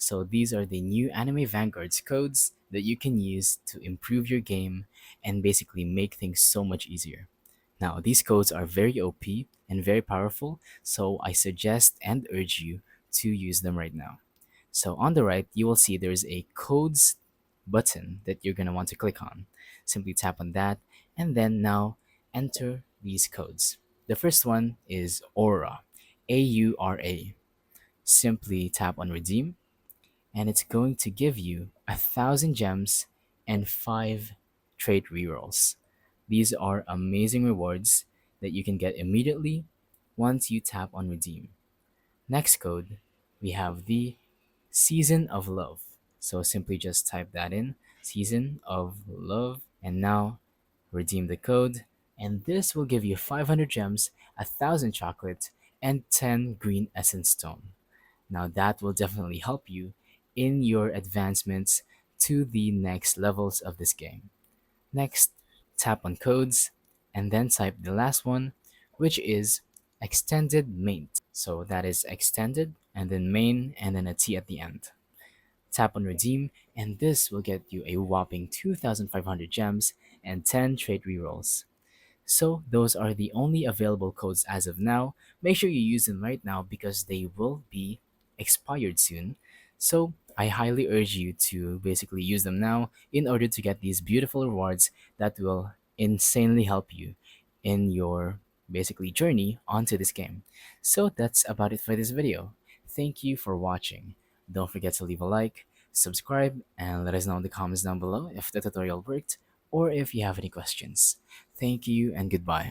So these are the new Anime Vanguards codes that you can use to improve your game and basically make things so much easier. Now, these codes are very OP and very powerful, so I suggest and urge you to use them right now. So on the right, you will see there's a codes button that you're going to want to click on. Simply tap on that and then now enter these codes. The first one is Aura, AURA. Simply tap on redeem and it's going to give you 1,000 gems and 5 trade rerolls. These are amazing rewards that you can get immediately once you tap on redeem. Next code, we have the Season of Love. So simply just type that in, Season of Love, and now redeem the code. And this will give you 500 gems, 1,000 chocolate, and 10 green essence stone. Now that will definitely help you in your advancements to the next levels of this game. Next, tap on codes and then type the last one, which is extended main. So that is extended and then main and then a T at the end. Tap on redeem and this will get you a whopping 2,500 gems and 10 trade rerolls. So those are the only available codes as of now. Make sure you use them right now because they will be expired soon. So I highly urge you to basically use them now in order to get these beautiful rewards that will insanely help you in your basically journey onto this game. So that's about it for this video. Thank you for watching. Don't forget to leave a like, subscribe, and let us know in the comments down below if the tutorial worked or if you have any questions. Thank you and goodbye.